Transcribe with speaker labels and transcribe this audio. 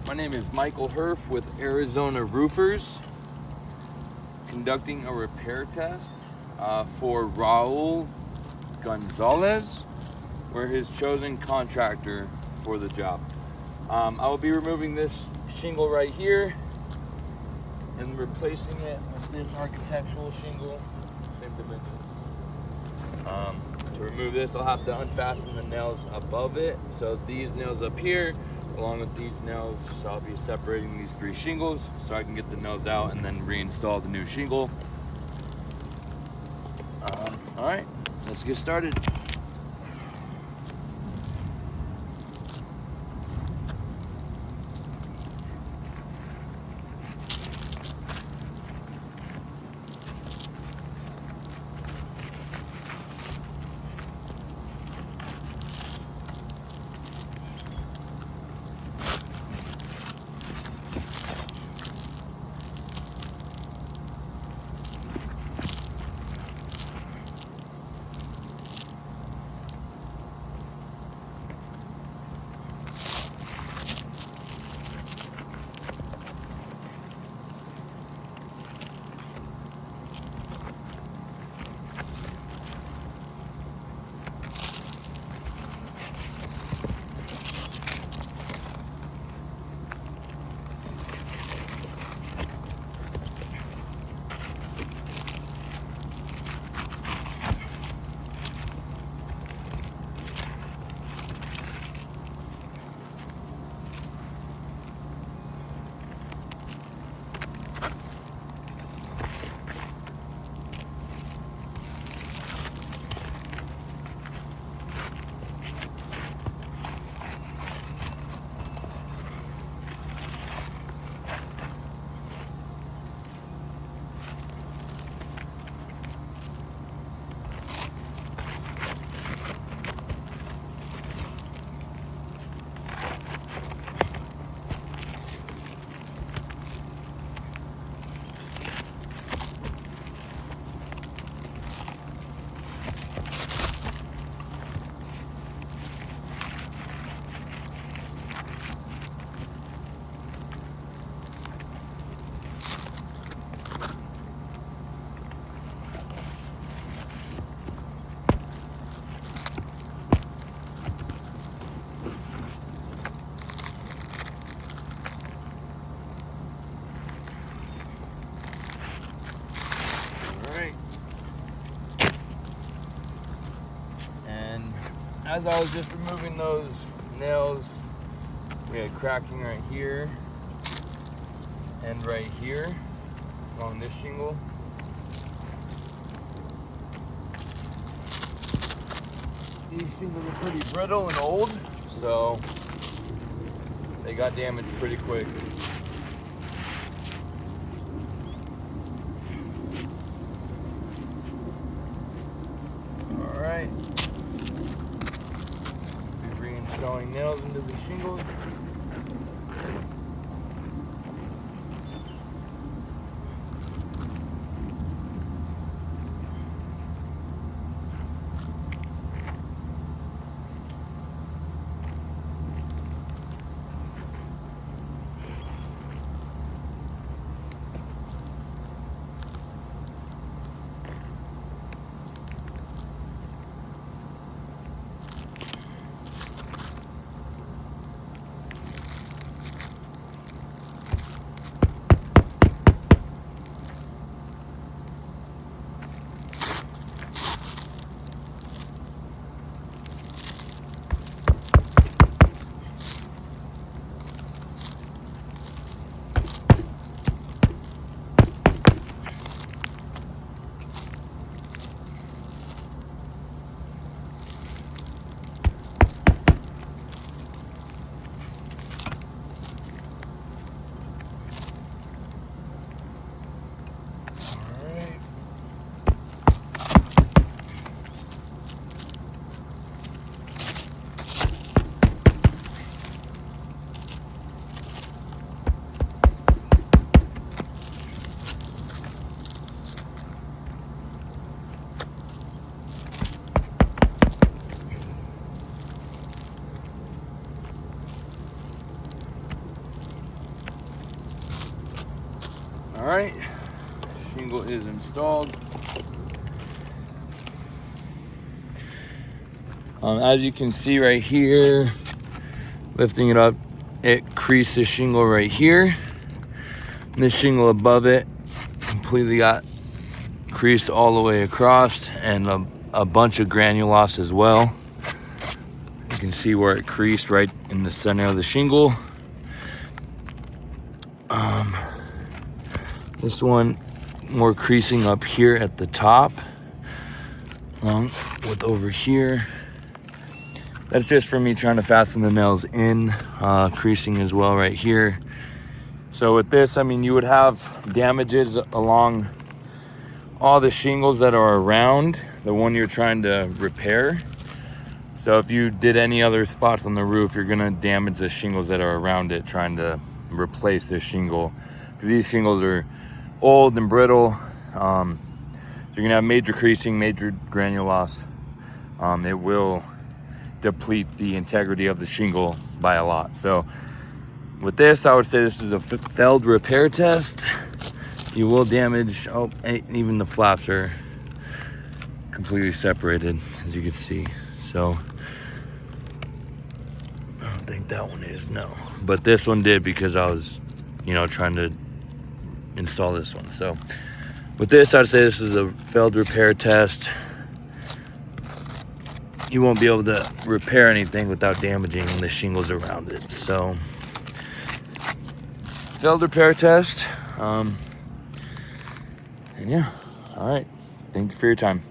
Speaker 1: My name is Michael Herf with Arizona Roofers, conducting a repair test for Raul Gonzalez. We're his chosen contractor for the job. I will be removing this shingle right here and replacing it with this architectural shingle, same dimensions. To remove this, I'll have to unfasten the nails above it. So these nails up here, along with these nails, so I'll be separating these 3 shingles so I can get the nails out and then reinstall the new shingle. All right, let's get started. As I was just removing those nails, we had cracking right here and right here along this shingle. These shingles are pretty brittle and old, so they got damaged pretty quick. All right. Reinstalling nails into the shingles. right, shingle is installed. As you can see right here, lifting it up, it creased the shingle right here. And the shingle above it completely got creased all the way across, and a bunch of granulosa as well. You can see where it creased right in the center of the shingle. This one more creasing up here at the top, along with over here. That's just for me trying to fasten the nails in, creasing as well right here. So with this, I mean, you would have damages along all the shingles that are around the one you're trying to repair. So if you did any other spots on the roof, you're gonna damage the shingles that are around it trying to replace this shingle, because these shingles are old and brittle. So you're gonna have major creasing, major granulosa. It will deplete the integrity of the shingle by a lot. So with this, I would say this is a failed repair test. You will damage, even the flaps are completely separated, as you can see. So I don't think that one is, no. But this one did, because I was, trying to install this one. So with this, I'd say this is a failed repair test. You won't be able to repair anything without damaging the shingles around it. So failed repair test. And yeah, all right. Thank you for your time.